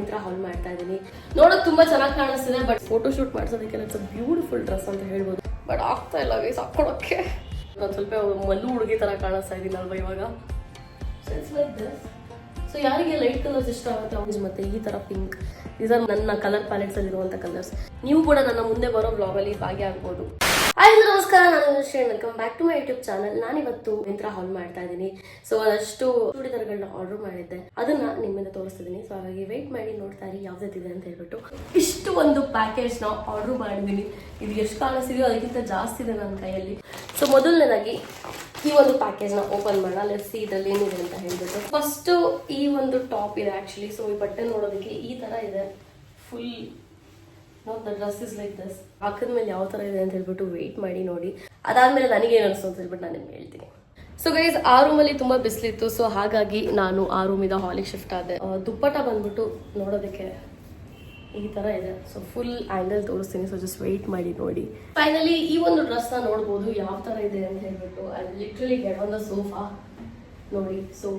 ಮಿಂತ್ರ ಹಾಲ್ ಮಾಡ್ತಾ ಇದ್ದೀನಿ. ನೋಡೋದು ತುಂಬಾ ಚೆನ್ನಾಗಿ ಕಾಣಿಸ್ತಿದೆ, ಬಟ್ ಫೋಟೋ ಶೂಟ್ ಮಾಡ್ಸೋದಕ್ಕೆ ಇಟ್ಸ್ ಅ ಬ್ಯೂಟಿಫುಲ್ ಡ್ರೆಸ್ ಅಂತ ಹೇಳ್ಬೋದು. ಬಟ್ ಆಗ್ತಾ ಇಲ್ಲ ಗೈಸ್ ಹಾಕೊಳ್ಳೋಕ್ಕೆ. ನಾನು ಸ್ವಲ್ಪ ಮಲ್ಲು ಹುಡುಗಿ ತರ ಕಾಣಿಸ್ತಾ ಇದ್ದೀನಿ ಅಲ್ವಾ ಇವಾಗ. ಸೊ ಯಾರಿಗೆ ಲೈಟ್ ಕಲರ್ಸ್ ಇಷ್ಟ ಆಗುತ್ತೆ ಆರೆಂಜ್ ಮತ್ತೆ ಈ ತರ ಪಿಂಕ್, ಇದರ ನನ್ನ ಕಲರ್ ಪ್ಯಾಲೆಟ್ಸ್ ಅಲ್ಲಿ ಇರುವಂತ ಕಲರ್ಸ್. ನೀವು ಕೂಡ ನನ್ನ ಮುಂದೆ ಬರೋ ಬ್ಲಾಗ್ ಅಲ್ಲಿ ಭಾಗಿಯಾಗಬಹುದು. ಹಾಯ್ ನಮಸ್ಕಾರ, ನಾನು ಶ್ರೇಣ್. Welcome back to my YouTube channel. ನಾನಿವತ್ತು ಮಿಂತ್ರ ಹಾಲ್ ಮಾಡ್ತಾ ಇದ್ದೀನಿ. ಸೊ ಅದಷ್ಟು ಚೂಡಿದಾರಗಳನ್ನ ಆರ್ಡರ್ ಮಾಡಿದ್ದೆ, ಅದನ್ನ ನಿಮ್ಮಿಂದ ತೋರಿಸ್ತಿದ್ದೀನಿ. ಸೊ ಹಾಗಾಗಿ ವೇಟ್ ಮಾಡಿ ನೋಡ್ತಾ ಇರಿ ಯಾವ್ದಿದೆ ಅಂತ ಹೇಳ್ಬಿಟ್ಟು. ಇಷ್ಟು ಒಂದು ಪ್ಯಾಕೇಜ್ ನ ಆರ್ಡರ್ ಮಾಡಿದ್ದೀನಿ. ಇದು ಎಷ್ಟು ಕಾಣಿಸ್ತಿದೆಯೋ ಅದಕ್ಕಿಂತ ಜಾಸ್ತಿ ಇದೆ ನನ್ನ ಕೈಯಲ್ಲಿ. ಸೊ ಮೊದಲನೇದಾಗಿ ಈ ಒಂದು ಪ್ಯಾಕೇಜ್ ನ ಓಪನ್ ಮಾಡೋಣ. ಲೆಟ್ಸ್ ಸಿ ಇದ್ರಲ್ಲಿ ಏನಿದೆ ಅಂತ ಹೇಳ್ಬಿಟ್ಟು. ಫಸ್ಟ್ ಈ ಒಂದು ಟಾಪ್ ಇದೆ ಆಕ್ಚುಲಿ. ಸೊ ಈ ಬಟ್ಟೆ ನೋಡೋದಕ್ಕೆ ಈ ತರ ಇದೆ. Full the dress is like this. ಹಾಕಿದ್ಮೇಲೆ ಯಾವ ತರ ಇದೆ ಅಂತ ಹೇಳ್ಬಿಟ್ಟು ವೇಟ್ ಮಾಡಿ ನೋಡಿ. ಅದಾದ್ಮೇಲೆ ನನಗೇನು ಅನಿಸ್ತು ಅಂತ ಹೇಳ್ಬಿಟ್ಟು ನಾನು ನಿಮ್ಗೆ ಹೇಳ್ತೀನಿ. ಸೊ ಗೈಸ್, ಆ ರೂಮಲ್ಲಿ ತುಂಬಾ ಬಿಸಿಲಿತ್ತು. ಸೊ ಹಾಗಾಗಿ ನಾನು ಆ ರೂಮಿಂದ ಹಾಲಿಗೆ ಶಿಫ್ಟ್ ಆದೆ. ದುಪ್ಪಟ ಬಂದ್ಬಿಟ್ಟು ನೋಡೋದಕ್ಕೆ ಈ ತರ ಇದೆ. ಸೊ ಫುಲ್ ಆಂಗಲ್ ತೋರಿಸ್ತೀನಿ. ಸೊ ಜಸ್ಟ್ ವೆಯ್ಟ್ ಮಾಡಿ ನೋಡಿ. ಫೈನಲಿ ಈ ಒಂದು ಡ್ರೆಸ್ ನ ನೋಡ್ಬೋದು ಯಾವ ತರ ಇದೆ ಅಂತ ಹೇಳ್ಬಿಟ್ಟು. I literally get on the sofa ನೋಡಿ. ಸೊ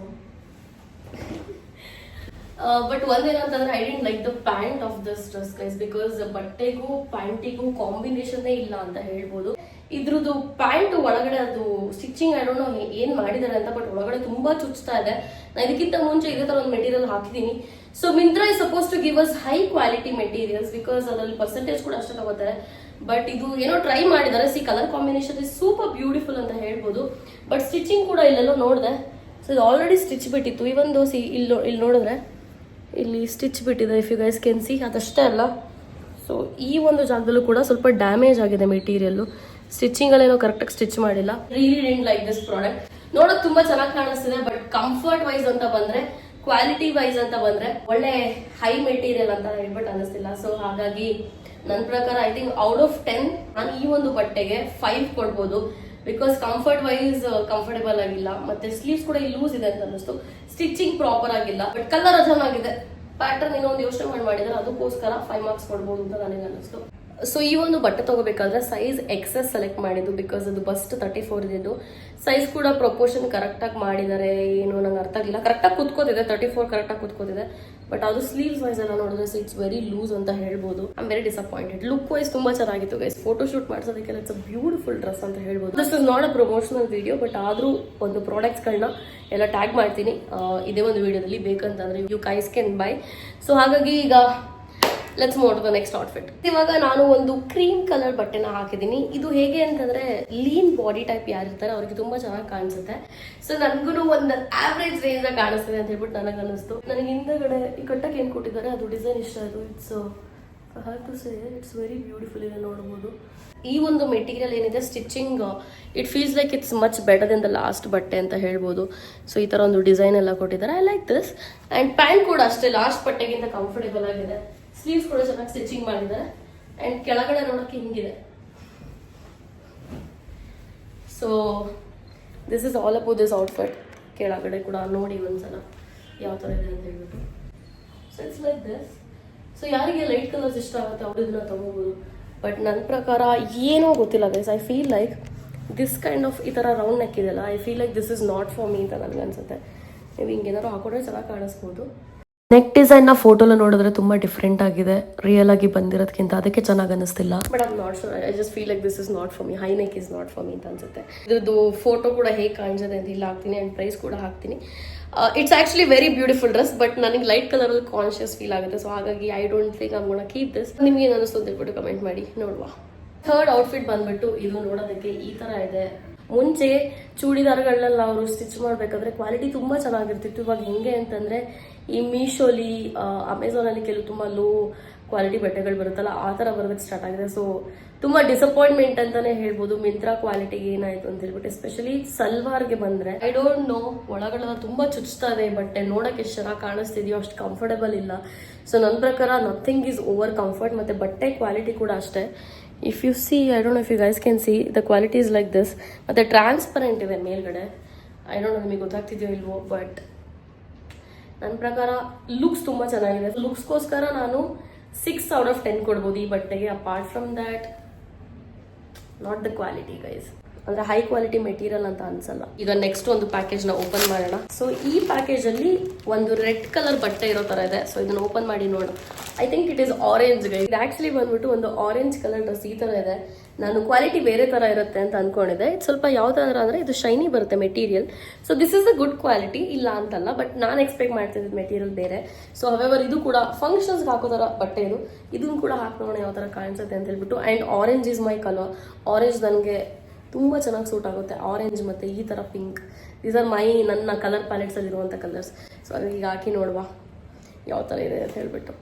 ಬಟ್ ಒಂದೇನಂತಂದ್ರೆ I didn't like the pant of this dress guys, because ಬಟ್ಟೆಗೂ ಪ್ಯಾಂಟಿಗೂ ಕಾಂಬಿನೇಷನ್ ಇಲ್ಲ ಅಂತ ಹೇಳ್ಬೋದು. ಇದ್ರದ್ದು ಪ್ಯಾಂಟ್ ಒಳಗಡೆ ಅದು ಸ್ಟಿಚಿಂಗ್ ಐ ಡೋಂಟ್ ನೋ ಏನ್ ಮಾಡಿದಾರೆ ಅಂತ, ಬಟ್ ಒಳಗಡೆ ತುಂಬಾ ಚುಚ್ತಾ ಇದೆ. ನಾನು ಇದಕ್ಕಿಂತ ಮುಂಚೆ ಇದೇ ತರ ಒಂದು ಮೆಟೀರಿಯಲ್ ಹಾಕಿದೀನಿ. So Myntra is suppose to give us high quality materials, because ಅದರಲ್ಲಿ ಪರ್ಸೆಂಟೇಜ್ ಕೂಡ ಅಷ್ಟೇ ತಗೋತಾರೆ. ಬಟ್ ಇದು ಏನೋ ಟ್ರೈ ಮಾಡಿದ್ದಾರೆ. See colour combination is super beautiful ಅಂತ ಹೇಳ್ಬೋದು. ಬಟ್ ಸ್ಟಿಚಿಂಗ್ ಕೂಡ ಇಲ್ಲೆಲ್ಲೋ ನೋಡಿದೆ. ಸೊ ಇದು ಆಲ್ರೆಡಿ ಸ್ಟಿಚ್ ಬಿಟ್ಟಿತ್ತು. ಇವನ್ ದೋಸಿ ಇಲ್ಲಿ ನೋಡಿದ್ರೆ ಇಲ್ಲಿ ಸ್ಟಿಚ್ ಬಿಟ್ಟಿದೆ, if you guys can see. ಅದಷ್ಟೇ ಅಲ್ಲ, ಸೊ ಈ ಒಂದು ಜಾಗದಲ್ಲೂ ಕೂಡ ಸ್ವಲ್ಪ ಡ್ಯಾಮೇಜ್ ಆಗಿದೆ ಮೆಟೀರಿಯಲ್. ಸ್ಟಿಚಿಂಗ್ಗಳೇನೋ ಕರೆಕ್ಟಾಗಿ ಸ್ಟಿಚ್ ಮಾಡಿಲ್ಲ. Really didn't like this product. ನೋಡೋದು ತುಂಬಾ ಚೆನ್ನಾಗಿ ಕಾಣಿಸ್ತಿದೆ, ಬಟ್ ಕಂಫರ್ಟ್ ವೈಸ್ ಅಂತ ಬಂದ್ರೆ, ಕ್ವಾಲಿಟಿ ವೈಸ್ ಅಂತ ಬಂದ್ರೆ ಒಳ್ಳೆ ಹೈ ಮೆಟೀರಿಯಲ್ ಅಂತ ಹೇಳ್ಬಿಟ್ಟು ಅನಿಸ್ತಿಲ್ಲ. ಸೊ ಹಾಗಾಗಿ ನನ್ನ ಪ್ರಕಾರ ಐ ಥಿಂಕ್ ಔಟ್ ಆಫ್ 10 ನಾನು ಈ ಒಂದು ಬಟ್ಟೆಗೆ 5 ಕೊಡ್ಬೋದು. ಬಿಕಾಸ್ ಕಂಫರ್ಟ್ ವೈಸ್ ಕಂಫರ್ಟೇಬಲ್ ಆಗಿಲ್ಲ, ಮತ್ತೆ ಸ್ಲೀವ್ಸ್ ಕೂಡ ಲೂಸ್ ಇದೆ ಅಂತ ಅನ್ನಿಸ್ತು. ಸ್ಟಿಚಿಂಗ್ ಪ್ರಾಪರ್ ಆಗಿಲ್ಲ, ಬಟ್ ಕಲರ್ ಚೆನ್ನಾಗಿದೆ. ಪ್ಯಾಟರ್ನ್ ಇನ್ನೊಂದು ಯೋಚನೆ ಮಾಡಿದ್ರೆ ಅದಕ್ಕೋಸ್ಕರ 5 ಮಾರ್ಕ್ಸ್ ಕೊಡ್ಬೋದು ಅಂತ ನನಗೆ ಅನ್ನಿಸ್ತು. ಸೊ ಈ ಒಂದು ಬಟ್ಟೆ ತಗೋಬೇಕಾದ್ರೆ ಸೈಜ್ ಎಕ್ಸೆಸ್ ಸೆಲೆಕ್ಟ್ ಮಾಡಿದ್ದು, ಬಿಕಾಸ್ ಅದು ಬಸ್ಟ್ 34 ಇದ್ದು. ಸೈಜ್ ಕೂಡ ಪ್ರಪೋರ್ಷನ್ ಕರೆಕ್ಟ್ ಆಗಿ ಮಾಡಿದ್ದಾರೆ. ಏನು ನಂಗೆ ಅರ್ಥ ಆಗಿಲ್ಲ. ಕರೆಕ್ಟಾಗಿ ಕುತ್ಕೋತಿದೆ, 34 ಕರೆಕ್ಟಾಗಿ ಕುತ್ಕೋತಿದೆ. ಬಟ್ ಅದು ಸ್ಲೀವ್ಸ್ ವೈಸ್ ಎಲ್ಲ ನೋಡಿದ್ರೆ ಇಟ್ಸ್ ವೆರಿ ಲೂಸ್ ಅಂತ ಹೇಳ್ಬೋದು. I am very disappointed. Look wise ತುಂಬಾ ಚೆನ್ನಾಗಿತ್ತು ಗೈಸ್. ಫೋಟೋ ಶೂಟ್ ಮಾಡಿಸೋದಕ್ಕೆ ಇಟ್ಸ್ ಅ ಬ್ಯೂಟಿಫುಲ್ ಡ್ರೆಸ್ ಅಂತ ಹೇಳ್ಬೋದು. This is not a promotional video, but ಆದ್ರೂ ಒಂದು ಪ್ರಾಡಕ್ಟ್ಸ್ಗಳನ್ನ ಎಲ್ಲ ಟ್ಯಾಗ್ ಮಾಡ್ತೀನಿ ಇದೇ ಒಂದು ವಿಡಿಯೋದಲ್ಲಿ. ಬೇಕಂತಂದ್ರೆ you guys can buy. So ಹಾಗಾಗಿ ಈಗ let's move to the next outfit. ಇವಾಗ ನಾನು ಒಂದು ಕ್ರೀಮ್ ಕಲರ್ ಬಟ್ಟೆನ ಹಾಕಿದ್ದೀನಿ. ಇದು ಹೇಗೆ ಅಂತಂದ್ರೆ ಲೀನ್ ಬಾಡಿ ಟೈಪ್ ಯಾರಿರ್ತಾರೆ ಅವ್ರಿಗೆ ತುಂಬಾ ಚೆನ್ನಾಗಿ ಕಾಣಿಸುತ್ತೆ. ಸೊ ನನ್ಗೂ ಒಂದು ಆವ್ರೇಜ್ ರೇಂಜ್ ಕಾಣಿಸ್ತಿದೆ ಅಂತ ಹೇಳ್ಬಿಟ್ಟು ನನಗೆ ಅನಿಸ್ತು. ನನಗೆ ಹಿಂದಗಡೆ ಈ ಕಟ್ಟಕ್ಕೆ ಏನ್ ಕೊಟ್ಟಿದ್ದಾರೆ ಅದು ಡಿಸೈನ್ ಇಷ್ಟ ಆಯ್ತು. ಇಟ್ಸ್ ವೆರಿ ಬ್ಯೂಟಿಫುಲ್ ಇದೆ, ನೋಡ್ಬೋದು. ಈ ಒಂದು ಮೆಟೀರಿಯಲ್ ಏನಿದೆ stitching, it feels like it's much better than the last ಬಟ್ಟೆ ಅಂತ ಹೇಳ್ಬೋದು. ಸೊ ಈ ತರ ಒಂದು ಡಿಸೈನ್ ಎಲ್ಲ ಕೊಟ್ಟಿದ್ದಾರೆ. I like this. And pant ಕೂಡ ಅಷ್ಟೇ ಲಾಸ್ಟ್ ಬಟ್ಟೆಗಿಂತ ಕಂಫರ್ಟೇಬಲ್ ಆಗಿದೆ. ಸ್ಲೀವ್ಸ್ ಕೂಡ ಚೆನ್ನಾಗಿ ಸ್ಟಿಚಿಂಗ್ ಮಾಡಿದ್ದಾರೆ. ಅಂಡ್ ಕೆಳಗಡೆ ನೋಡಕ್ಕೆ ಹಿಂಗಿದೆ. So this is all about this outfit. ಕೆಳಗಡೆ ಕೂಡ ನೋಡಿ ಒಂದ್ಸಲ ಯಾವ ತರ ಇದೆ ಅಂತ ಹೇಳ್ಬಿಟ್ಟು. So it's like this. So ಯಾರಿಗೆ ಲೈಟ್ ಕಲರ್ಸ್ ಇಷ್ಟ ಆಗುತ್ತೆ ಅವ್ರು ಇದನ್ನ ತಗೋಬಹುದು. ಬಟ್ ನನ್ನ ಪ್ರಕಾರ ಏನೋ ಗೊತ್ತಿಲ್ಲ guys, I feel like this kind of ಈ ತರ ರೌಂಡ್ ನೆಕ್ ಇದೆಯಲ್ಲ, I feel like this is not for me ಅಂತ ನನಗೆ ಅನ್ಸುತ್ತೆ. ನೀವು ಹಿಂಗೇನಾದ್ರು ಹಾಕೊಂಡ್ರೆ ಚೆನ್ನಾಗಿ ಕಾಣಿಸ್ಬೋದು. ನೆಕ್ ಡಿಸೈನ್ ನ ಫೋಟೋಲ ನೋಡಿದ್ರೆ ತುಂಬಾ ಡಿಫ್ರೆಂಟ್ ಆಗಿದೆ ರಿಯಲ್ ಆಗಿ ಬಂದಿರೋದಕ್ಕಿಂತ, ಅದಕ್ಕೆ ಚೆನ್ನಾಗಿ ಅನಿಸ್ತಿಲ್ಲ. But I am not sure. I just feel like this is not for me. High neck is not for me ಅಂತ ಅನ್ಸುತ್ತೆ. ಇದ್ರದ್ದು ಫೋಟೋ ಕೂಡ ಹೇಗೆ ಕಾಣಿಸುತ್ತೆ ಅಂತ ಇಲ್ಲಿ ಹಾಕ್ತೀನಿ. ಅಂಡ್ ಪ್ರೈಸ್ ಕೂಡ ಹಾಕ್ತೀನಿ. It's actually very beautiful dress, but ನನಗೆ ಲೈಟ್ ಕಲರ್ ಅಲ್ಲಿ ಕಾನ್ಶಿಯಸ್ ಫೀಲ್ ಆಗುತ್ತೆ. ಸೊ ಹಾಗಾಗಿ I don't think I am gonna keep this. ನಿಮ್ಗೆ ಏನು ಅನಿಸ್ತು ಅಂತ ಹೇಳ್ಬಿಟ್ಟು ಕಮೆಂಟ್ ಮಾಡಿ ನೋಡುವ. ಥರ್ಡ್ ಔಟ್ಫಿಟ್ ಬಂದ್ಬಿಟ್ಟು ಇದು ನೋಡೋದಕ್ಕೆ ಈ ತರ ಇದೆ. ಮುಂಚೆ ಚೂಡಿದಾರ್ಗಳನ್ನೆಲ್ಲ ಅವರು ಸ್ಟಿಚ್ ಮಾಡಬೇಕಾದ್ರೆ ಕ್ವಾಲಿಟಿ ತುಂಬ ಚೆನ್ನಾಗಿರ್ತಿತ್ತು. ಇವಾಗ ಹೆಂಗೆ ಅಂತಂದರೆ ಈ ಮೀಶೋಲಿ ಅಮೆಝಾನಲ್ಲಿ ಕೆಲವು ತುಂಬ ಲೋ ಕ್ವಾಲಿಟಿ ಬಟ್ಟೆಗಳು ಬರುತ್ತಲ್ಲ, ಆ ಥರ ಬರೋದಕ್ಕೆ ಸ್ಟಾರ್ಟ್ ಆಗಿದೆ. ಸೊ ತುಂಬ ಡಿಸಪಾಯಿಂಟ್ಮೆಂಟ್ ಅಂತಲೇ ಹೇಳ್ಬೋದು. ಮಿಂತ್ರಾ ಕ್ವಾಲಿಟಿಗೆ ಏನಾಯಿತು ಅಂತ ಹೇಳ್ಬಿಟ್ಟು, ಎಸ್ಪೆಷಲಿ ಸಲ್ವಾರ್ಗೆ ಬಂದರೆ ಐ ಡೋಂಟ್ ನೋ, ಒಳಗಡೆಲ್ಲ ತುಂಬ ಚುಚ್ತಾ ಇದೆ ಬಟ್ಟೆ. ನೋಡೋಕೆ ಎಷ್ಟು ಚೆನ್ನಾಗಿ ಕಾಣಿಸ್ತಿದೆಯೋ ಅಷ್ಟು ಕಂಫರ್ಟಬಲ್ ಇಲ್ಲ. ಸೊ ನನ್ನ ಪ್ರಕಾರ ನಥಿಂಗ್ ಈಸ್ ಓವರ್ ಕಂಫರ್ಟ್. ಮತ್ತು ಬಟ್ಟೆ ಕ್ವಾಲಿಟಿ ಕೂಡ ಅಷ್ಟೇ. If you see, I don't know if you guys can see, the quality is like this. ಮತ್ತು ಟ್ರಾನ್ಸ್ಪರೆಂಟ್ ಇದೆ ಮೇಲ್ಗಡೆ. ಐ ಡೋಂಟ್ ನೋ ನಿಮಗೆ ಗೊತ್ತಾಗ್ತಿದೆಯೋ ಇಲ್ವೋ, ಬಟ್ ನನ್ನ ಪ್ರಕಾರ ಲುಕ್ಸ್ ತುಂಬ ಚೆನ್ನಾಗಿದೆ. ಲುಕ್ಸ್ಗೋಸ್ಕರ ನಾನು 6 out of 10 ಕೊಡ್ಬೋದು ಈ ಬಟ್ಟೆಗೆ. Apart from that, not the quality guys. ಅಂದ್ರೆ ಹೈ ಕ್ವಾಲಿಟಿ ಮೆಟೀರಿಯಲ್ ಅಂತ ಅನ್ಸಲ್ಲ. ಈಗ ನೆಕ್ಸ್ಟ್ ಒಂದು ಪ್ಯಾಕೇಜ್ ನ ಓಪನ್ ಮಾಡೋಣ. ಸೊ ಈ ಪ್ಯಾಕೇಜ್ ಅಲ್ಲಿ ಒಂದು ರೆಡ್ ಕಲರ್ ಬಟ್ಟೆ ಇರೋ ತರ ಇದೆ. ಸೊ ಇದನ್ನ ಓಪನ್ ಮಾಡಿ ನೋಡೋಣ. I think it is orange. ಇದು ಆಕ್ಚುಲಿ ಬಂದ್ಬಿಟ್ಟು ಒಂದು ಆರೆಂಜ್ ಕಲರ್ ಡ್ರೆಸ್ ಈ ತರ ಇದೆ. ನಾನು ಕ್ವಾಲಿಟಿ ಬೇರೆ ತರ ಇರುತ್ತೆ ಅಂತ ಅನ್ಕೊಂಡಿದ್ದೆ. ಇದು ಸ್ವಲ್ಪ ಯಾವ ತರ ಅಂದ್ರೆ ಇದು ಶೈನಿ ಬರುತ್ತೆ material. So this is the good quality, ಇಲ್ಲ ಅಂತಲ್ಲ, ಬಟ್ ನಾನು ಎಕ್ಸ್ಪೆಕ್ಟ್ ಮಾಡ್ತಿದ್ದ ಮೆಟೀರಿಯಲ್ ಬೇರೆ. ಸೊ ಹವೆವರ್ ಇದು ಕೂಡ ಫಂಕ್ಷನ್ಸ್ಗೆ ಹಾಕೋ ತರ ಬಟ್ಟೆ ಇದು. ಇದನ್ನು ಕೂಡ ಹಾಕಿ ನೋಡೋಣ ಯಾವ ತರ ಕಾಣಿಸುತ್ತೆ ಅಂತ ಹೇಳ್ಬಿಟ್ಟು. And orange is my colour. Orange ನನಗೆ ತುಂಬಾ ಚೆನ್ನಾಗಿ ಸೂಟ್ ಆಗುತ್ತೆ. ಆರೆಂಜ್ ಮತ್ತೆ ಈ ತರ ಪಿಂಕ್, ದೀಸ್ ಆರ್ ನನ್ನ ಕಲರ್ ಪ್ಯಾಲೆಟ್ಸ್ ಅಲ್ಲಿ ಇರುವಂತ ಕಲರ್ಸ್. ಸೊ ಅದಕ್ಕೆ ಈಗ ಹಾಕಿ ನೋಡುವ ಯಾವ ತರ ಇದೆ ಅಂತ ಹೇಳ್ಬಿಟ್ಟು.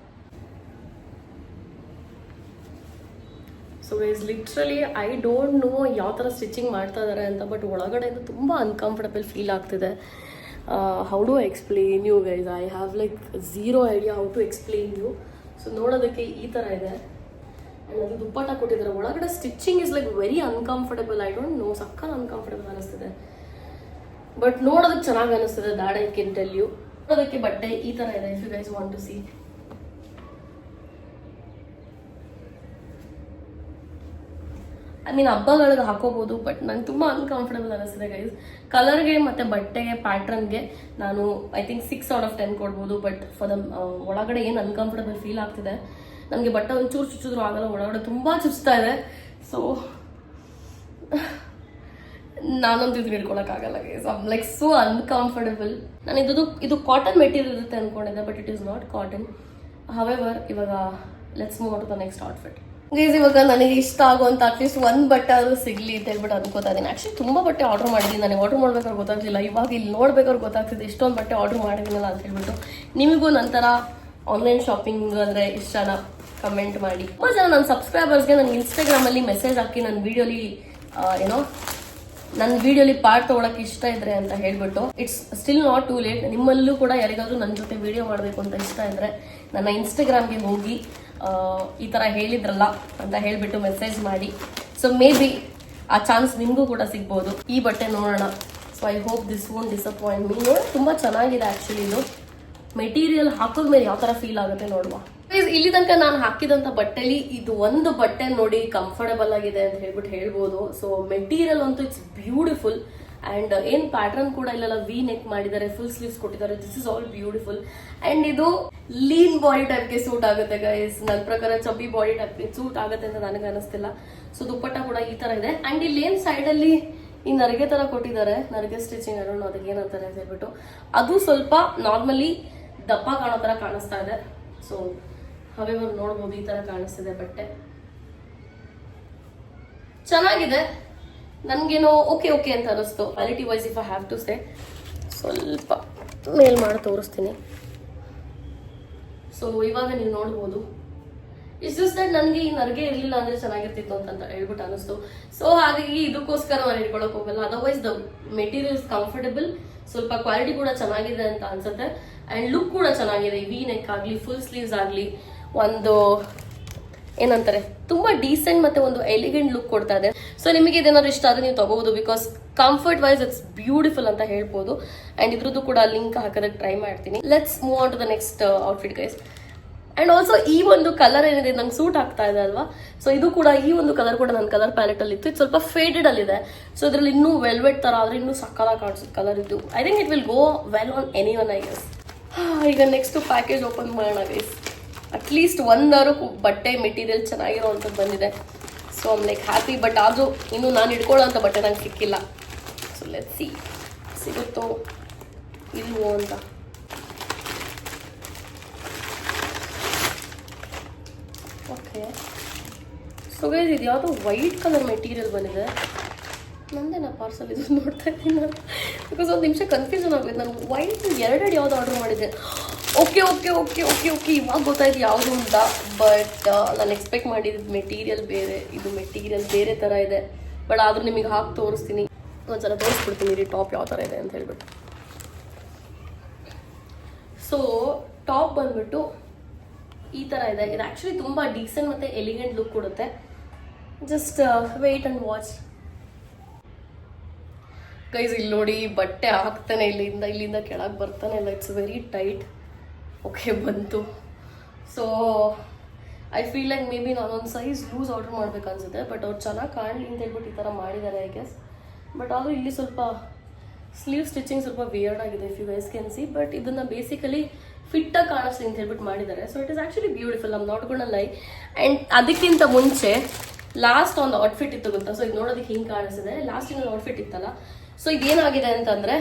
So guys literally I don't know ಯಾವ ಥರ ಸ್ಟಿಚಿಂಗ್ ಮಾಡ್ತಾ ಇದ್ದಾರೆ ಅಂತ, ಬಟ್ ಒಳಗಡೆಯಿಂದ ತುಂಬ ಅನ್ಕಂಫರ್ಟಬಲ್ ಫೀಲ್ ಆಗ್ತಿದೆ. How do explain you guys? I have like zero idea how to explain you. So ನೋಡೋದಕ್ಕೆ ಈ ಥರ ಇದೆ. ಆ್ಯಂಡ್ ಅದು ದುಪ್ಪಟ್ಟ ಕೊಟ್ಟಿದ್ದಾರೆ. ಒಳಗಡೆ stitching is like very uncomfortable. I don't know, ಸಕ್ಕಲ್ ಅನ್ಕಂಫರ್ಟಬಲ್ ಅನಿಸ್ತಿದೆ. ಬಟ್ ನೋಡೋದಕ್ಕೆ ಚೆನ್ನಾಗಿ ಅನಿಸ್ತದೆ. That I can tell you. ನೋಡೋದಕ್ಕೆ ಬಟ್ಟೆ ಈ ಥರ ಇದೆ. If you guys want to see, I mean ಹಬ್ಬಗಳಿಗೆ ಹಾಕೋಬಹುದು, ಬಟ್ ನಂಗೆ ತುಂಬ ಅನ್ಕಂಫರ್ಟಬಲ್ ಅನಿಸ್ತಿದೆ ಗೈಸ್. ಕಲರ್ಗೆ ಮತ್ತು ಬಟ್ಟೆಗೆ ಪ್ಯಾಟ್ರನ್ಗೆ ನಾನು ಐ ಥಿಂಕ್ 6/10 ಕೊಡ್ಬೋದು. ಬಟ್ ಫಾರ್ ದ ಒಳಗಡೆ ಏನು ಅನ್ಕಂಫರ್ಟಬಲ್ ಫೀಲ್ ಆಗ್ತಿದೆ ನನಗೆ. ಬಟ್ಟೆ ಒಂಚೂರು ಚುಚ್ಚಿದ್ರು ಆಗಲ್ಲ, ಒಳಗಡೆ ತುಂಬ ಚುಚ್ತಾ ಇದೆ. ಸೊ ನಾನಂತೂ ಇದು ಹಿಡ್ಕೊಳಕ್ಕಾಗಲ್ಲ guys. I like so uncomfortable. ನಾನು ಇದು ಕಾಟನ್ ಮೆಟೀರಿಯಲ್ ಇರುತ್ತೆ ಅನ್ಕೊಂಡಿದ್ದೆ, but it is not cotton. However ಇವಾಗ let's move to the next outfit. Guys ಇವಾಗ ನನಗೆ ಇಷ್ಟ ಆಗುವಂತ ಅಟ್ಲೀಸ್ಟ್ ಒಂದು ಬಟ್ಟೆ ಆದ್ರೂ ಸಿಗ್ಲಿ ಅಂತ ಹೇಳ್ಬಿಟ್ಟು ಅನ್ಕೋತಾ ಇದ್ದೀನಿ. ಆಕ್ಚುಲಿ ತುಂಬಾ ಬಟ್ಟೆ ಆರ್ಡರ್ ಮಾಡಿದ್ದೀನಿ. ನನಗೆ ಆರ್ಡರ್ ಮಾಡ್ಬೇಕಾದ್ರೆ ಗೊತ್ತಾಗ್ಲಿಲ್ಲ. ಇವಾಗ ಇಲ್ಲಿ ನೋಡ್ಬೇಕಾದ್ರೆ ಗೊತ್ತಾಗ್ತಿದೆ ಇಷ್ಟೊಂದು ಬಟ್ಟೆ ಆರ್ಡರ್ ಮಾಡಿದ್ದೀನಲ್ಲ ಅಂತ ಹೇಳ್ಬಿಟ್ಟು. ನಿಮಗೂ ನಂತರ ಆನ್ಲೈನ್ ಶಾಪಿಂಗ್ ಅಂದ್ರೆ ಇಷ್ಟನ ಕಮೆಂಟ್ ಮಾಡಿ. ತುಂಬ ಜನ ನನ್ನ ಸಬ್ಸ್ಕ್ರೈಬರ್ಸ್ಗೆ ನನ್ನ ಇನ್ಸ್ಟಾಗ್ರಾಮಲ್ಲಿ ಮೆಸೇಜ್ ಹಾಕಿ ನನ್ನ ವಿಡಿಯೋಲಿ ಪಾರ್ಟ್ ತೊಗೊಳಕ್ಕೆ ಇಷ್ಟ ಇದ್ರೆ ಅಂತ ಹೇಳ್ಬಿಟ್ಟು. It's still not too late. ನಿಮ್ಮಲ್ಲೂ ಕೂಡ ಯಾರಿಗಾದ್ರೂ ನನ್ನ ಜೊತೆ ವಿಡಿಯೋ ಮಾಡಬೇಕು ಅಂತ ಇಷ್ಟ ಇದ್ರೆ ನನ್ನ ಇನ್ಸ್ಟಾಗ್ರಾಮ್ಗೆ ಹೋಗಿ ಈ ಥರ ಹೇಳಿದ್ರಲ್ಲ ಅಂತ ಹೇಳ್ಬಿಟ್ಟು ಮೆಸೇಜ್ ಮಾಡಿ. ಸೊ ಮೇ ಬಿ ಆ ಚಾನ್ಸ್ ನಿಮಗೂ ಕೂಡ ಸಿಗ್ಬೋದು. ಈ ಬಟ್ಟೆ ನೋಡೋಣ. So I hope this won't disappoint me. ನೋಡಿ ತುಂಬ ಚೆನ್ನಾಗಿದೆ ಆ್ಯಕ್ಚುಲಿ. ಇದು ಮೆಟೀರಿಯಲ್ ಹಾಕೋದ್ಮೇಲೆ ಯಾವ ಥರ ಫೀಲ್ ಆಗುತ್ತೆ ನೋಡುವ. ಇಲ್ಲಿ ತನಕ ನಾನು ಹಾಕಿದಂಥ ಬಟ್ಟೆಲಿ ಇದು ಒಂದು ಬಟ್ಟೆ ನೋಡಿ ಕಂಫರ್ಟಬಲ್ ಆಗಿದೆ ಅಂತ ಹೇಳ್ಬಿಟ್ಟು ಹೇಳ್ಬೋದು. ಸೊ ಮೆಟೀರಿಯಲ್ ಅಂತೂ ಇಟ್ಸ್ ಬ್ಯೂಟಿಫುಲ್. ಅಂಡ್ ಏನ್ ಪ್ಯಾಟರ್ನ್ ಕೂಡ ಇಲ್ಲೆಲ್ಲ ವಿ ನೆಕ್ ಮಾಡಿದ್ದಾರೆ, ಫುಲ್ ಸ್ಲೀವ್ಸ್ ಕೊಟ್ಟಿದ್ದಾರೆ. This is all beautiful. And ಇದು ಲೀನ್ ಬಾಡಿ ಟೈಪ್ಗೆ ಸೂಟ್ ಆಗುತ್ತೆ ಗೈಸ್. ನನ್ನ ಪ್ರಕಾರ ಚಬ್ಬಿ ಬಾಡಿ ಟೈಪ್ಗೆ ಸೂಟ್ ಆಗುತ್ತೆ ಅಂತ ನನಗೆ ಅನಿಸ್ತಿಲ್ಲ. ಸೊ ದುಪ್ಪಟ್ಟ ಕೂಡ ಈ ತರ ಇದೆ. ಅಂಡ್ ಇಲ್ಲಿ ಏನ್ ಸೈಡ್ ಅಲ್ಲಿ ಈ ನರಿಗೆ ತರ ಕೊಟ್ಟಿದ್ದಾರೆ, ನರಿಗೆ ಸ್ಟಿಚಿಂಗ್ ಅರೋಣ ಅದಕ್ಕೆ ಏನಂತಾರೆ ಅಂತ ಹೇಳ್ಬಿಟ್ಟು, ಅದು ಸ್ವಲ್ಪ ನಾರ್ಮಲಿ ದಪ್ಪ ಕಾಣೋ ತರ ಕಾಣಿಸ್ತಾ ಇದೆ. ಸೊ ಹವೆವರ್ ನೋಡ್ಬೋದು ಈ ತರ ಕಾಣಿಸ್ತಿದೆ ಬಟ್ಟೆ. ಚೆನ್ನಾಗಿದೆ. ನನ್ಗೇನೋ ಓಕೆ ಅಂತ ಅನಿಸ್ತು. Quality wise if I have to say, ಸ್ವಲ್ಪ ಮೇಲ್ ಮಾಡಿ ತೋರಿಸ್ತೀನಿ. ಸೊ ಇವಾಗ ನೀವು ನೋಡ್ಬೋದು. ಇಟ್ಸ್ ಜಸ್ಟ್ ದಟ್ ನನಗೆ ಈ ನರ್ಗೆ ಇರಲಿಲ್ಲ ಅಂದ್ರೆ ಚೆನ್ನಾಗಿರ್ತಿತ್ತು ಅಂತ ಹೇಳ್ಬಿಟ್ಟು ಅನಿಸ್ತು. ಸೊ ಹಾಗಾಗಿ ಇದಕ್ಕೋಸ್ಕರ ನಾನು ಇಟ್ಕೊಳಕ್ ಹೋಗಲ್ಲ. Otherwise the material is comfortable. ಸ್ವಲ್ಪ ಕ್ವಾಲಿಟಿ ಕೂಡ ಚೆನ್ನಾಗಿದೆ ಅಂತ ಅನ್ಸುತ್ತೆ. ಅಂಡ್ ಲುಕ್ ಕೂಡ ಚೆನ್ನಾಗಿದೆ. ವಿ ನೆಕ್ ಆಗಲಿ, ಫುಲ್ ಸ್ಲೀವ್ಸ್ ಆಗಲಿ, ಒಂದು ಏನಂತಾರೆ ತುಂಬಾ ಡೀಸೆಂಟ್ ಮತ್ತೆ ಒಂದು ಎಲಿಗೆಂಟ್ ಲುಕ್ ಕೊಡ್ತಾ ಇದೆ. ಸೊ ನಿಮಗೆ ಇದೇನಾದ್ರು ಇಷ್ಟ ಆದ್ರೆ ನೀವು ತಗೋಬಹುದು. Because comfort wise it's beautiful ಅಂತ ಹೇಳ್ಬೋದು. ಅಂಡ್ ಇದ್ರದ್ದು ಕೂಡ ಲಿಂಕ್ ಹಾಕೋದಕ್ಕೆ ಟ್ರೈ ಮಾಡ್ತೀನಿ. Let's move on to the next outfit guys. And also ಈ ಒಂದು ಕಲರ್ ಏನಿದೆ ನಂಗೆ ಸೂಟ್ ಆಗ್ತಾ ಇದೆ ಅಲ್ವಾ. ಸೊ ಇದು ಕೂಡ ಈ ಒಂದು ಕಲರ್ ಕೂಡ ನನ್ನ ಕಲರ್ ಪ್ಯಾಲೆಟ್ ಅಲ್ಲಿ ಇತ್ತು. ಇದು ಸ್ವಲ್ಪ ಫೇಡೆಡ್ ಅಲ್ಲಿ ಇದೆ. ಸೊ ಇದ್ರಲ್ಲಿ ಇನ್ನೂ ವೆಲ್ವೆಟ್ ತರ ಆದ್ರೆ ಇನ್ನೂ ಸಕ್ಕತ್ತಾಗಿ ಕಾಣಿಸುತ್ತೆ ಕಲರ್ ಇದು. I think it will go well on any one I guess. ಈಗ ನೆಕ್ಸ್ಟ್ ಪ್ಯಾಕೇಜ್ ಓಪನ್ ಮಾಡೋಣ ಗೈಸ್. ಅಟ್ಲೀಸ್ಟ್ ಒಂದಾರು ಬಟ್ಟೆ ಮೆಟೀರಿಯಲ್ ಚೆನ್ನಾಗಿರೋವಂಥದ್ದು ಬಂದಿದೆ. So I'm like happy. But ಆದರೂ ಇನ್ನೂ ನಾನು ಇಟ್ಕೊಳ್ಳೋಂಥ ಬಟ್ಟೆ ನಂಗೆ ಸಿಕ್ಕಿಲ್ಲ. ಸೊ ಲೆಟ್ಸ್ ಸಿ ಸಿಗುತ್ತೋ ಇಲ್ವೋ ಅಂತ. ಓಕೆ ಸೊ ಗೈಸ್ ಇದು ಯಾವುದೋ ವೈಟ್ ಕಲರ್ ಮೆಟೀರಿಯಲ್ ಬಂದಿದೆ. ನಂದೇನಾ ಪಾರ್ಸಲ್ ಇದು ನೋಡ್ತಾ ಇದ್ದೀನಿ ನಾನು. ಬಿಕಾಸ್ ಒಂದು ನಿಮಿಷ ಕನ್ಫ್ಯೂಷನ್ ಆಗುತ್ತೆ. ನಾನು ವೈಟ್ ಎರಡೆರಡು ಯಾವುದು ಆರ್ಡರ್ ಮಾಡಿದ್ದೆ. ಓಕೆ ಇವಾಗ ಗೊತ್ತಾಯ್ತು ಯಾವುದು ಅಂತ. ಬಟ್ ನಾನು ಎಕ್ಸ್ಪೆಕ್ಟ್ ಮಾಡಿದ್ದು ಮೆಟೀರಿಯಲ್ ಬೇರೆ, ಇದು ಮೆಟೀರಿಯಲ್ ಬೇರೆ ಥರ ಇದೆ. ಬಟ್ ಆದರೂ ನಿಮಗೆ ಹಾಕಿ ತೋರಿಸ್ತೀನಿ. ಒಂದ್ಸಲ ತೋರಿಸ್ಬಿಡ್ತೀನಿ ರೀ ಟಾಪ್ ಯಾವ ಥರ ಇದೆ ಅಂತ ಹೇಳ್ಬಿಟ್ಟು. ಸೊ ಟಾಪ್ ಬಂದ್ಬಿಟ್ಟು ಈ ಥರ ಇದೆ. ಇದು ಆ್ಯಕ್ಚುಲಿ ತುಂಬ ಡೀಸೆಂಟ್ ಮತ್ತು ಎಲಿಗೆಂಟ್ ಲುಕ್ ಕೊಡುತ್ತೆ. Just wait and watch guys. ಇಲ್ಲಿ ನೋಡಿ ಬಟ್ಟೆ ಹಾಕ್ತಾನೆ ಇಲ್ಲಿಂದ ಕೆಳಗೆ ಬರ್ತಾನೆ ಇಲ್ಲ. It's very tight. ಓಕೆ ಬಂತು. So I feel like maybe ನಾನೊಂದು ಸೈಜ್ ಲೂಸ್ ಆರ್ಡರ್ ಮಾಡ್ಬೇಕು ಅನ್ಸುತ್ತೆ. ಬಟ್ ಅವ್ರು ಚೆನ್ನಾಗಿ ಕಾಣಲಿ ಅಂತ ಹೇಳ್ಬಿಟ್ಟು ಈ ಥರ ಮಾಡಿದ್ದಾರೆ ಐ ಗೆಸ್. ಬಟ್ ಅದು ಇಲ್ಲಿ ಸ್ವಲ್ಪ ಸ್ಲೀವ್ ಸ್ಟಿಚಿಂಗ್ ಸ್ವಲ್ಪ ವಿಯರ್ಡ್ ಆಗಿದೆ, if you guys can see. But ಇದನ್ನ ಬೇಸಿಕಲಿ ಫಿಟ್ಟಾಗಿ ಕಾಣಿಸ್ಲಿ ಅಂತ ಹೇಳ್ಬಿಟ್ಟು ಮಾಡಿದ್ದಾರೆ. So it is actually beautiful, I'm not gonna lie. And ಅದಕ್ಕಿಂತ ಮುಂಚೆ ಲಾಸ್ಟ್ ಒಂದು ಔಟ್ಫಿಟ್ ಇತ್ತು ಗೊತ್ತಾ. ಸೊ ಇದು ನೋಡೋದಕ್ಕೆ ಹಿಂಗೆ ಕಾಣಿಸ್ತಿದೆ. ಲಾಸ್ಟ್ ಇನ್ನೊಂದು ಔಟ್ಫಿಟ್ ಇತ್ತಲ್ಲ, ಸೊ ಇದೇನಾಗಿದೆ ಅಂತಂದರೆ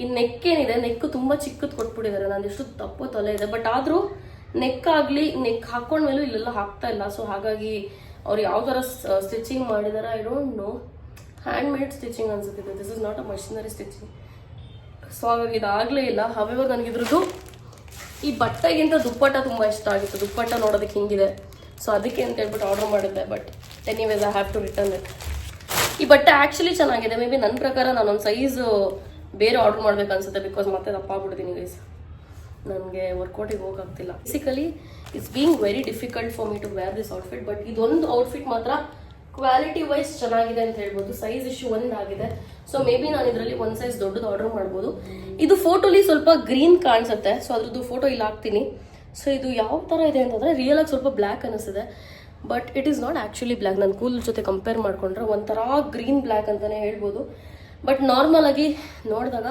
ಈ ನೆಕ್ ಏನಿದೆ, ನೆಕ್ ತುಂಬ ಚಿಕ್ಕದು ಕೊಟ್ಬಿಟ್ಟಿದ್ದಾರೆ. ನಾನು ಎಷ್ಟು ತಪ್ಪು ತಲೆ ಇದೆ, ಬಟ್ ಆದರೂ ನೆಕ್ ಆಗಲಿ, ನೆಕ್ ಹಾಕೊಂಡ್ಮೇಲೂ ಇಲ್ಲೆಲ್ಲ ಹಾಕ್ತಾ ಇಲ್ಲ. ಸೊ ಹಾಗಾಗಿ ಅವ್ರು ಯಾವ ಥರ ಸ್ಟಿಚಿಂಗ್ ಮಾಡಿದಾರೆ I don't know. Handmade stitching ಅನ್ಸುತ್ತಿದೆ, this is not a machinery stitching. So ಹಾಗಾಗಿ ಇದಾಗಲೇ ಇಲ್ಲ. ಹವೆವರ್ ನನಗಿದ್ರದ್ದು ಈ ಬಟ್ಟೆಗಿಂತ ದುಪ್ಪಟ್ಟ ತುಂಬ ಇಷ್ಟ ಆಗಿತ್ತು. ದುಪ್ಪಟ್ಟ ನೋಡೋದಕ್ಕೆ ಹಿಂಗಿದೆ, ಸೊ ಅದಕ್ಕೆ ಅಂತ ಹೇಳ್ಬಿಟ್ಟು ಆರ್ಡರ್ ಮಾಡಿದ್ದೆ. But anyways I have to return it. ಈ ಬಟ್ಟೆ ಆ್ಯಕ್ಚುಲಿ ಚೆನ್ನಾಗಿದೆ. ಮೇ ಬಿ ನನ್ನ ಪ್ರಕಾರ ನಾನೊಂದು ಸೈಜ್ ಬೇರೆ ಆರ್ಡರ್ ಮಾಡ್ಬೇಕು ಅನ್ಸುತ್ತೆ, ಬಿಕಾಸ್ ಮತ್ತೆ ದಪ್ಪ ಆಗ್ಬಿಡ್ತೀನಿ ಗೈಸ್. ನನಗೆ ವರ್ಕೌಟಿಗೆ ಹೋಗಾಗ್ತಿಲ್ಲ. Basically it's being very difficult for me to wear this outfit. But ಇದೊಂದು ಔಟ್ಫಿಟ್ ಮಾತ್ರ ಕ್ವಾಲಿಟಿ ವೈಸ್ ಚೆನ್ನಾಗಿದೆ ಅಂತ ಹೇಳ್ಬೋದು. ಸೈಜ್ ಇಶ್ಯೂ ಒಂದಾಗಿದೆ. ಸೊ ಮೇ ಬಿ ನಾನು ಇದರಲ್ಲಿ ಒಂದು ಸೈಜ್ ದೊಡ್ಡದು ಆರ್ಡರ್ ಮಾಡ್ಬೋದು. ಇದು ಫೋಟೋಲಿ ಸ್ವಲ್ಪ ಗ್ರೀನ್ ಕಾಣಿಸುತ್ತೆ, ಸೊ ಅದ್ರದ್ದು ಫೋಟೋ ಇಲ್ಲಿ ಹಾಕ್ತೀನಿ. ಸೊ ಇದು ಯಾವ ಥರ ಇದೆ ಅಂತಂದರೆ ರಿಯಲ್ ಆಗಿ ಸ್ವಲ್ಪ ಬ್ಲ್ಯಾಕ್ ಅನ್ನಿಸ್ತಿದೆ, but it is not actually black. ನನ್ನ ಕೂಲ್ ಜೊತೆ ಕಂಪೇರ್ ಮಾಡ್ಕೊಂಡ್ರೆ ಒಂಥರ ಗ್ರೀನ್ ಬ್ಲ್ಯಾಕ್ ಅಂತಲೇ ಹೇಳ್ಬೋದು. ಬಟ್ ನಾರ್ಮಲ್ ಆಗಿ ನೋಡಿದಾಗ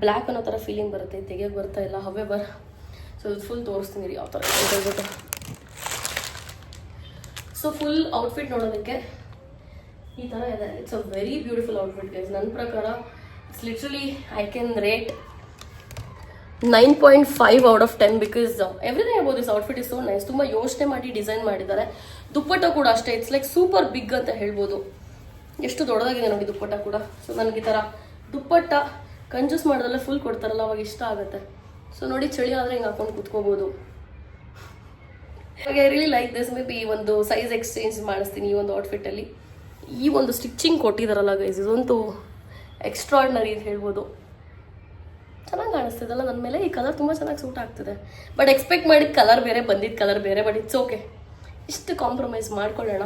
ಬ್ಲ್ಯಾಕ್ ಅನ್ನೋ ಥರ ಫೀಲಿಂಗ್ ಬರುತ್ತೆ, ತೆಗಿಯೋಕೆ ಬರ್ತಾ ಇಲ್ಲ. ಹವೆವರ್ ಸೊ ಇದು ಫುಲ್ ತೋರಿಸ್ತೀನಿ ಯಾವ ಥರ ಅಂತ ಹೇಳ್ಬಿಟ್ಟು. ಸೊ ಫುಲ್ ಔಟ್ಫಿಟ್ ನೋಡೋದಕ್ಕೆ ಈ ಥರ ಇದೆ. It's a very beautiful outfit guys. ನನ್ನ ಪ್ರಕಾರ it's literally I can rate 9.5 out of 10 because everything about this outfit is so nice. ತುಂಬ ಯೋಚನೆ ಮಾಡಿ ಡಿಸೈನ್ ಮಾಡಿದ್ದಾರೆ. ದುಪ್ಪಟ್ಟ ಕೂಡ ಅಷ್ಟೇ, ಇಟ್ಸ್ ಲೈಕ್ ಸೂಪರ್ ಬಿಗ್ ಅಂತ ಹೇಳ್ಬೋದು. ಎಷ್ಟು ದೊಡ್ಡದಾಗಿದೆ ನೋಡಿ ದುಪ್ಪಟ್ಟ ಕೂಡ. ಸೊ ನನಗೆ ಈ ಥರ ದುಪ್ಪಟ್ಟ ಕಂಜೂಸ್ ಮಾಡೋದಲ್ಲ ಫುಲ್ ಕೊಡ್ತಾರಲ್ಲ, ಅವಾಗ ಇಷ್ಟ ಆಗುತ್ತೆ. ಸೊ ನೋಡಿ ಚಳಿ ಆದರೆ ಹಿಂಗೆ ಹಾಕೊಂಡು ಕುತ್ಕೋಬೋದು. I really like this. Maybe ಒಂದು ಸೈಜ್ ಎಕ್ಸ್ಚೇಂಜ್ ಮಾಡಿಸ್ತೀನಿ ಈ ಒಂದು ಔಟ್ಫಿಟ್ಟಲ್ಲಿ. ಈ ಒಂದು ಸ್ಟಿಚಿಂಗ್ ಕೊಟ್ಟಿದ್ದಾರಲ್ಲ ಗೈಸ್, ಇದೊಂದು ಎಕ್ಸ್ಟ್ರಾರ್ಡಿನರಿ ಅಂತ ಹೇಳ್ಬೋದು. ಚೆನ್ನಾಗಿ ಕಾಣಿಸ್ತಿದಲ್ಲ ನನ್ನ ಮೇಲೆ. ಈ ಕಲರ್ ತುಂಬ ಚೆನ್ನಾಗಿ ಸೂಟ್ ಆಗ್ತಿದೆ. ಬಟ್ ಎಕ್ಸ್ಪೆಕ್ಟ್ ಮಾಡಿದ ಕಲರ್ ಬೇರೆ, ಬಂದಿದ್ದ ಕಲರ್ ಬೇರೆ. ಬಟ್ ಇಟ್ಸ್ ಓಕೆ, ಇಷ್ಟು ಕಾಂಪ್ರಮೈಸ್ ಮಾಡ್ಕೊಳ್ಳೋಣ.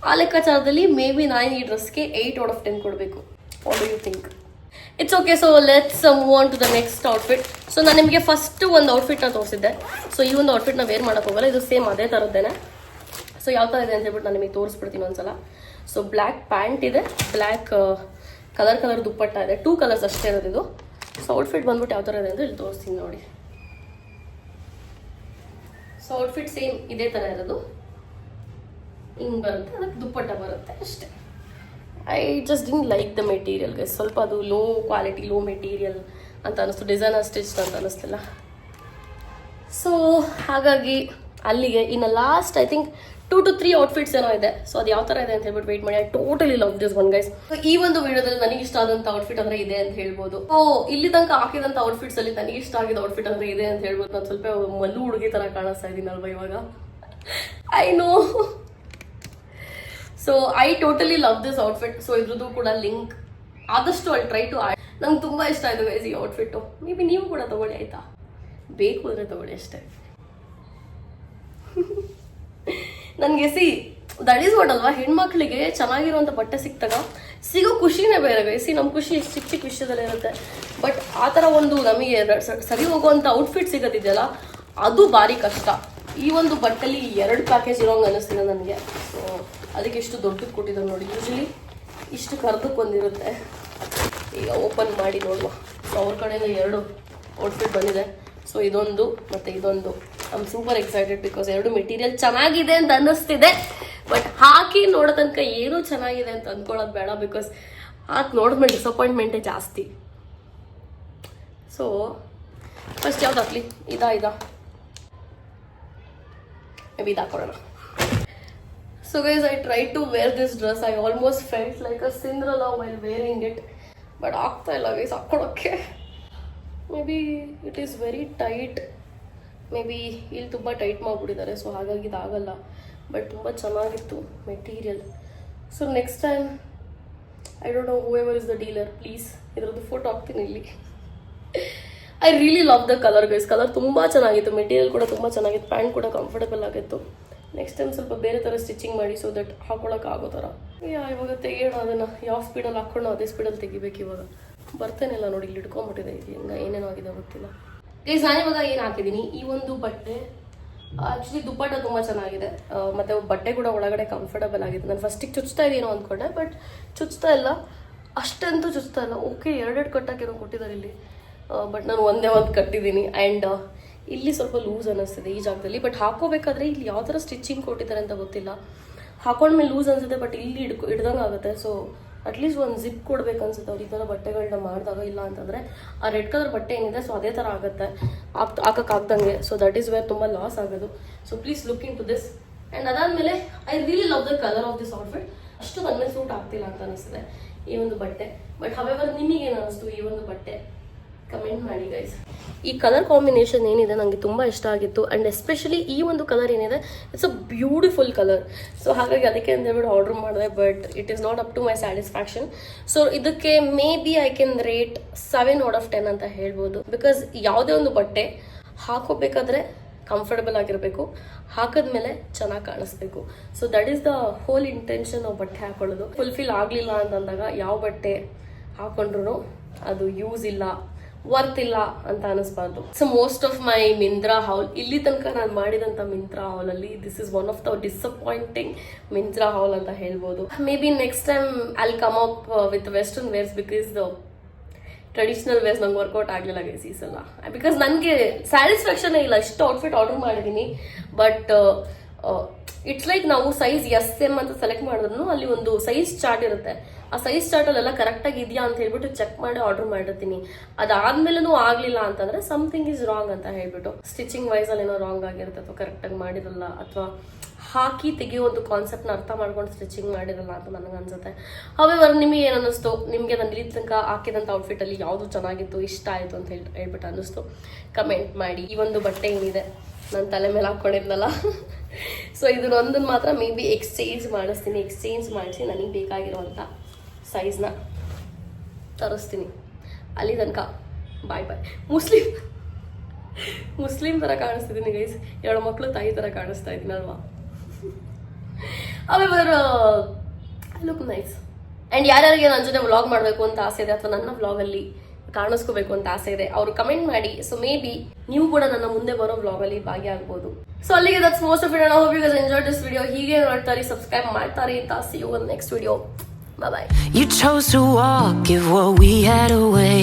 ಆ ಲೆಕ್ಕಾಚಾರದಲ್ಲಿ ಮೇ ಬಿ ನಾನು ಈ ಡ್ರೆಸ್ಗೆ 8 ಔಟ್ ಆಫ್ 10 ಕೊಡಬೇಕು. What do you think? It's okay. So let's move on to the next outfit. So ನಾನು ನಿಮಗೆ ಫಸ್ಟ್ ಒಂದು ಔಟ್ಫಿಟ್ನ ತೋರಿಸಿದ್ದೆ. ಸೊ ಈ ಒಂದು ಔಟ್ಫಿಟ್ನ ವೇರ್ ಮಾಡೋಕೆ ಹೋಗಲ್ಲ, ಇದು ಸೇಮ್ ಅದೇ ಥರದ್ದೇನೆ. ಸೊ ಯಾವ ಥರ ಇದೆ ಅಂತ ಹೇಳ್ಬಿಟ್ಟು ನಾನು ನಿಮಗೆ ತೋರಿಸ್ಬಿಡ್ತೀನಿ ಒಂದ್ಸಲ. ಸೊ ಬ್ಲ್ಯಾಕ್ ಪ್ಯಾಂಟ್ ಇದೆ, ಬ್ಲ್ಯಾಕ್ ಕಲರ್ ದುಪ್ಪಟ್ಟ ಇದೆ. 2 ಕಲರ್ಸ್ ಅಷ್ಟೇ ಇರೋದು ಇದು. ಸೊ ಔಟ್ಫಿಟ್ ಬಂದ್ಬಿಟ್ಟು ಯಾವ ಥರ ಇದೆ ಅಂತ ಇಲ್ಲಿ ತೋರಿಸ್ತೀನಿ ನೋಡಿ. ಸೊ ಔಟ್ಫಿಟ್ ಸೇಮ್ ಇದೇ ಥರ ಇರೋದು, ಹಿಂಗೆ ಬರುತ್ತೆ, ಅದಕ್ಕೆ ದುಪ್ಪಟ್ಟ ಬರುತ್ತೆ ಅಷ್ಟೇ. I just didn't like the material guys. ಸ್ವಲ್ಪ ಅದು ಲೋ ಕ್ವಾಲಿಟಿ, ಲೋ ಮೆಟೀರಿಯಲ್ ಅಂತ ಅನ್ನಿಸ್ತು. ಡಿಸೈನರ್ ಸ್ಟಿಚ್ ಅಂತ ಅನ್ನಿಸ್ತಿಲ್ಲ. ಸೊ ಹಾಗಾಗಿ ಅಲ್ಲಿಗೆ ಇನ್ನು last I think 2 to 3 outfits ಏನೋ ಇದೆ. ಸೊ ಅದು ಯಾವ ಥರ ಇದೆ ಅಂತ ಹೇಳ್ಬಿಟ್ಟು ವೆಯ್ಟ್ ಮಾಡಿ. I totally love this one guys. ಈ ಒಂದು ವಿಡಿಯೋದಲ್ಲಿ ನನಗೆ ಇಷ್ಟ ಆದಂಥ ಔಟ್ಫಿಟ್ ಅಂದರೆ ಇದೆ ಅಂತ ಹೇಳ್ಬೋದು. ಸೊ ಇಲ್ಲಿ ತನಕ ಹಾಕಿದಂಥ ಔಟ್ಫಿಟ್ಸ್ ಅಲ್ಲಿ ನನಗೆ ಇಷ್ಟ ಆಗಿದ್ದ ಔಟ್ಫಿಟ್ ಅಂದರೆ ಇದೆ ಅಂತ ಹೇಳ್ಬೋದು. ನಾನು ಸ್ವಲ್ಪ ಮಲ್ಲು ಹುಡುಗಿ ಥರ ಕಾಣಿಸ್ತಾ ಇದ್ದೀನಲ್ವ ಇವಾಗ. I know. So I totally love this outfit. So ಇದ್ರದ್ದು ಕೂಡ ಲಿಂಕ್ ಆದಷ್ಟು ಐ ಟ್ರೈ ಟು ಆಡ್. ನಂಗೆ ತುಂಬ ಇಷ್ಟ ಆಯಿತು ಗೈಸ್ ಈ ಔಟ್ಫಿಟ್ಟು. ಮೇ ಬಿ ನೀವು ಕೂಡ ತಗೊಳ್ಳಿ ಆಯ್ತಾ, ಬೇಕು ಅಂದರೆ ತಗೊಳ್ಳಿ ಅಷ್ಟೇ. ನನಗೆ ದಟ್ ಈಸ್ ವಾಟ್ ಅಲ್ವಾ, ಹೆಣ್ಮಕ್ಳಿಗೆ ಚೆನ್ನಾಗಿರುವಂಥ ಬಟ್ಟೆ ಸಿಕ್ತಾಗ ಸಿಗೋ ಖುಷಿನೇ ಬೇರೆ ಗೈಸಿ. ನಮ್ಮ ಖುಷಿ ಚಿಕ್ಕ ಚಿಕ್ಕ ವಿಷಯದಲ್ಲೇ ಇರುತ್ತೆ. ಬಟ್ ಆ ಥರ ಒಂದು ನಮಗೆ ಸರಿ ಹೋಗುವಂಥ ಔಟ್ಫಿಟ್ ಸಿಗೋದಿದೆಯಲ್ಲ, ಅದು ಭಾರಿ ಕಷ್ಟ. ಈ ಒಂದು ಬಟ್ಟೆಲಿ 2 ಪ್ಯಾಕೇಜ್ ಇರೋಂಗೆ ಅನ್ನಿಸ್ತಿದೆ ನನಗೆ. ಸೊ ಅದಕ್ಕೆ ಇಷ್ಟು ದೊಡ್ಡದು ಕೊಟ್ಟಿದ್ದಾರೆ ನೋಡಿ. ಯೂಶಲಿ ಇಷ್ಟು ಕರ್ದಕ್ಕೆ ಬಂದಿರುತ್ತೆ. ಈಗ ಓಪನ್ ಮಾಡಿ ನೋಡುವ. ಸೊ ಅವ್ರ ಕಡೆಯಿಂದ 2 ಔಟ್ಫಿಟ್ ಬಂದಿದೆ. ಸೊ ಇದೊಂದು ಮತ್ತು ಇದೊಂದು. I am super excited because 2 material ಚೆನ್ನಾಗಿದೆ ಅಂತ ಅನ್ನಿಸ್ತಿದೆ. ಬಟ್ ಹಾಕಿ ನೋಡೋ ತನಕ ಏನೂ ಚೆನ್ನಾಗಿದೆ ಅಂತ ಅಂದ್ಕೊಳ್ಳೋದು ಬೇಡ, ಬಿಕಾಸ್ ಹಾಕಿ ನೋಡಿದ್ಮೇಲೆ ಡಿಸಪಾಯಿಂಟ್ಮೆಂಟೇ ಜಾಸ್ತಿ. ಸೊ ಫಸ್ಟ್ ಯಾವ್ದು ಹಾಕ್ಲಿ? ಇದಾ ಮೇ ಬಿ ಇದು ಹಾಕೊಳ್ಳೋಣ. So guys, I tried to wear this dress. I almost felt like a Cinderella while wearing it. But ಆಗ್ತಾ ಇಲ್ಲ guys ಹಾಕೊಳ್ಳೋಕ್ಕೆ. Maybe it is very tight. Maybe ಇಲ್ಲಿ ತುಂಬ ಟೈಟ್ ಮಾಡಿಬಿಟ್ಟಿದ್ದಾರೆ. ಸೊ ಹಾಗಾಗಿ ಇದಾಗಲ್ಲ. ಬಟ್ ತುಂಬ ಚೆನ್ನಾಗಿತ್ತು material. So next time I don't no whoever is the dealer, please ಇದರದ್ದು ಫೋಟೋ ಹಾಕ್ತೀನಿ ಇಲ್ಲಿ. I really love the colour guys. Colour ತುಂಬ ಚೆನ್ನಾಗಿತ್ತು, ಮೆಟೀರಿಯಲ್ ಕೂಡ ತುಂಬ ಚೆನ್ನಾಗಿತ್ತು, ಪ್ಯಾಂಟ್ ಕೂಡ ಕಂಫರ್ಟಬಲ್ ಆಗಿತ್ತು. ನೆಕ್ಸ್ಟ್ ಟೈಮ್ ಸ್ವಲ್ಪ ಬೇರೆ ಥರ ಸ್ಟಿಚಿಂಗ್ ಮಾಡಿ, ಸೊ ದಟ್ ಹಾಕೊಳ್ಳೋಕೆ ಆಗೋ ಥರ. ಇವಾಗ ತೆಗಿಯೋಣ ಅದನ್ನು. ಯಾವ ಸ್ಪೀಡಲ್ಲಿ ಹಾಕ್ಕೊಂಡು ಅದೇ ಸ್ಪೀಡಲ್ಲಿ ತೆಗಿಬೇಕು. ಇವಾಗ ಬರ್ತೇನಿಲ್ಲ ನೋಡಿ, ಇಲ್ಲಿ ಇಟ್ಕೊಂಡ್ಬಿಟ್ಟಿದೆ. ಇದು ಹೆಂಗೆ ಏನೇನೋ ಆಗಿದೆ ಗೊತ್ತಿಲ್ಲ ಗೈಸ್. ನಾನು ಇವಾಗ ಏನು ಹಾಕಿದ್ದೀನಿ, ಈ ಒಂದು ಬಟ್ಟೆ ಆ್ಯಕ್ಚುಲಿ ದುಪ್ಪಟ್ಟ ತುಂಬ ಚೆನ್ನಾಗಿದೆ, ಮತ್ತು ಬಟ್ಟೆ ಕೂಡ ಒಳಗಡೆ ಕಂಫರ್ಟಬಲ್ ಆಗಿದೆ. ನಾನು ಫಸ್ಟಿಗೆ ಚುಚ್ತಾ ಇದೀನೋ ಅಂದ್ಕೊಂಡೆ, ಬಟ್ ಚುಚ್ತಾ ಇಲ್ಲ, ಅಷ್ಟಂತೂ ಚುಚ್ತಾ ಇಲ್ಲ. ಓಕೆ, ಎರಡೆರಡು ಕಟ್ಟೋಕ್ಕೇನೋ ಕೊಟ್ಟಿದ್ದಾರೆ ಇಲ್ಲಿ, ಬಟ್ ನಾನು ಒಂದೇ ಒಂದು ಕಟ್ಟಿದ್ದೀನಿ. ಆ್ಯಂಡ್ ಇಲ್ಲಿ ಸ್ವಲ್ಪ ಲೂಸ್ ಅನ್ನಿಸ್ತಿದೆ ಈ ಜಾಗದಲ್ಲಿ, ಬಟ್ ಹಾಕೋಬೇಕಾದ್ರೆ ಇಲ್ಲಿ ಯಾವ ಥರ ಸ್ಟಿಚಿಂಗ್ ಕೊಟ್ಟಿದ್ದಾರೆ ಅಂತ ಗೊತ್ತಿಲ್ಲ. ಹಾಕೊಂಡ್ಮೇಲೆ ಲೂಸ್ ಅನಿಸುತ್ತೆ, ಬಟ್ ಇಲ್ಲಿ ಹಿಡ್ದಂಗೆ ಆಗುತ್ತೆ. ಸೊ ಅಟ್ಲೀಸ್ಟ್ ಒಂದು ಜಿಪ್ ಕೊಡ್ಬೇಕು ಅನ್ಸುತ್ತೆ ಅವ್ರು ಈ ಥರ ಬಟ್ಟೆಗಳನ್ನ ಮಾಡಿದಾಗ. ಇಲ್ಲ ಅಂತಂದರೆ ಆ ರೆಡ್ ಕಲರ್ ಬಟ್ಟೆ ಏನಿದೆ ಸೊ ಅದೇ ಥರ ಆಗುತ್ತೆ ಹಾಕೋಕ್ಕಾಗ್ದಂಗೆ. ಸೊ ದಟ್ ಈಸ್ ವೇರ್ ತುಂಬ ಲಾಸ್ ಆಗೋದು. So please look into this. And ಅದಾದಮೇಲೆ I really love the colour of this outfit. ಅಷ್ಟು ನನ್ನ ಮೇಲೆ ಸೂಟ್ ಆಗ್ತಿಲ್ಲ ಅಂತ ಅನಿಸ್ತಿದೆ ಈ ಒಂದು ಬಟ್ಟೆ. ಬಟ್ ಹವೆವರ್ ನಿಮಗೇನು ಅನ್ನಿಸ್ತು ಈ ಒಂದು ಬಟ್ಟೆ? ಕಮೆಂಟ್ ಮಾಡಿ ಗೈಸ್. ಈ ಕಲರ್ ಕಾಂಬಿನೇಷನ್ ಏನಿದೆ ನನಗೆ ತುಂಬ ಇಷ್ಟ ಆಗಿತ್ತು. ಆ್ಯಂಡ್ ಎಸ್ಪೆಷಲಿ ಈ ಒಂದು ಕಲರ್ ಏನಿದೆ it's a beautiful colour. So ಹಾಗಾಗಿ ಅದಕ್ಕೆ ಅಂತ ಹೇಳ್ಬಿಟ್ಟು ಆರ್ಡರ್ ಮಾಡಿದೆ, but it is not up to my satisfaction. So ಇದಕ್ಕೆ maybe I can rate 7 out of 10 ಅಂತ ಹೇಳ್ಬೋದು. ಬಿಕಾಸ್ ಯಾವುದೇ ಒಂದು ಬಟ್ಟೆ ಹಾಕೋಬೇಕಾದ್ರೆ ಕಂಫರ್ಟಬಲ್ ಆಗಿರಬೇಕು, ಹಾಕಿದ್ಮೇಲೆ ಚೆನ್ನಾಗಿ ಕಾಣಿಸ್ಬೇಕು. So that is the whole intention ನಾವು ಬಟ್ಟೆ ಹಾಕೊಳ್ಳೋದು. ಫುಲ್ಫಿಲ್ ಆಗಲಿಲ್ಲ ಅಂತಂದಾಗ ಯಾವ ಬಟ್ಟೆ ಹಾಕೊಂಡ್ರು ಅದು ಯೂಸ್ ಇಲ್ಲ, ವರ್ತ್ ಇಲ್ಲ ಅಂತ ಅನಿಸ್ಬಾರ್ದು. So most of my Myntra haul, ಇಲ್ಲಿ ತನಕ ನಾನು ಮಾಡಿದಂಥ ಮಿಂತ್ರಾ ಹಾಲಲ್ಲಿ this is one of the disappointing Myntra haul ಅಂತ ಹೇಳ್ಬೋದು. Maybe next time I come up with western wears, because the traditional wears ನಂಗೆ ವರ್ಕೌಟ್ ಆಗಲಿಲ್ಲ ಗೈಸ್ ಈ ಸಲ. ಬಿಕಾಸ್ ನನಗೆ ಸ್ಯಾಟಿಸ್ಫ್ಯಾಕ್ಷನೇ ಇಲ್ಲ. ಇಷ್ಟು ಔಟ್ಫಿಟ್ ಆರ್ಡರ್ ಮಾಡಿದ್ದೀನಿ, ಬಟ್ ಇಟ್ಸ್ ಲೈಕ್ ನಾವು ಸೈಜ್ SM ಅಂತ ಸೆಲೆಕ್ಟ್ ಮಾಡಿದ್ರು ಅಲ್ಲಿ ಒಂದು ಸೈಜ್ ಚಾರ್ಟ್ ಇರುತ್ತೆ. ಆ ಸೈಜ್ ಚಾರ್ಟಲ್ಲೆಲ್ಲ ಕರೆಕ್ಟಾಗಿ ಇದೆಯಾ ಅಂತ ಹೇಳ್ಬಿಟ್ಟು ಚೆಕ್ ಮಾಡಿ ಆರ್ಡರ್ ಮಾಡಿರ್ತೀನಿ. ಅದಾದ್ಮೇಲೂ ಆಗಲಿಲ್ಲ ಅಂತಂದ್ರೆ ಸಮಥಿಂಗ್ ಈಸ್ ರಾಂಗ್ ಅಂತ ಹೇಳ್ಬಿಟ್ಟು, ಸ್ಟಿಚಿಂಗ್ ವೈಸಲ್ಲಿ ಏನೋ ರಾಂಗ್ ಆಗಿರುತ್ತೆ, ಅಥವಾ ಕರೆಕ್ಟಾಗಿ ಮಾಡಿರಲ್ಲ, ಅಥವಾ ಹಾಕಿ ತೆಗೆಯೋ ಒಂದು ಕಾನ್ಸೆಪ್ಟ್ನ ಅರ್ಥ ಮಾಡ್ಕೊಂಡು ಸ್ಟಿಚಿಂಗ್ ಮಾಡಿರಲ್ಲ ಅಂತ ನನಗೆ ಅನ್ಸುತ್ತೆ. ಹವೆವರ್ ನಿಮಗೆ ಏನು ಅನ್ನಿಸ್ತು? ನಿಮಗೆ ನಾನು ಇಲ್ಲಿ ತನಕ ಹಾಕಿದಂಥ ಔಟ್ಫಿಟ್ಟಲ್ಲಿ ಯಾವುದು ಚೆನ್ನಾಗಿತ್ತು, ಇಷ್ಟ ಆಯಿತು ಅಂತ ಹೇಳ್ಬಿಟ್ಟು ಅನ್ನಿಸ್ತು? ಕಮೆಂಟ್ ಮಾಡಿ. ಈ ಒಂದು ಬಟ್ಟೆ ಏನಿದೆ ನನ್ನ ತಲೆ ಮೇಲೆ ಹಾಕ್ಕೊಂಡಿದ್ನಲ್ಲ, ಸೊ ಇದನ್ನೊಂದನ್ನು ಮಾತ್ರ ಮೇ ಬಿ ಎಕ್ಸ್ಚೇಂಜ್ ಮಾಡಿಸಿ ನನಗೆ ಬೇಕಾಗಿರುವಂಥ ಸೈಜ್ನ ತರಿಸ್ತೀನಿ. ಅಲ್ಲಿ ತನಕ ಬಾಯ್ ಬಾಯ್. ಮುಸ್ಲಿಂ ಥರ ಕಾಣಿಸ್ತಿದ್ದೀನಿ ಗೈಸ್, 2 ಮಕ್ಕಳು ತಾಯಿ ಥರ ಕಾಣಿಸ್ತಾ ಇದ್ದೀನಿ ಅಲ್ವಾ? However I look nice. And ಯಾರ್ಯಾರಿಗೆ ನನ್ನ ಜೊತೆ ವ್ಲಾಗ್ ಮಾಡಬೇಕು ಅಂತ ಆಸೆ ಇದೆ, ಅಥವಾ ನನ್ನ ವ್ಲಾಗಲ್ಲಿ ಕಾಣಿಸ್ಕೋಬೇಕು ಅಂತ ಆಸೆ ಇದೆ, ಅವರು ಕಮೆಂಟ್ ಮಾಡಿ. ಸೊ ಮೇ ಬಿ ನೀವು ಕೂಡ ನನ್ನ ಮುಂದೆ ಬರೋ ವ್ಲಾಗಲ್ಲಿ ಭಾಗಿಯಾಗಬಹುದು. ಸೊ ಅಲ್ಲಿಗೆ that's most of it. I hope you guys enjoyed this video. ಹೀಗೆ ನೋಡ್ತಾರೆ, ಸಬ್ಸ್ಕ್ರೈಬ್ ಮಾಡ್ತಾರೆ ಅಂತ. See you in next video. Bye bye. You chose to walk, give what we had away.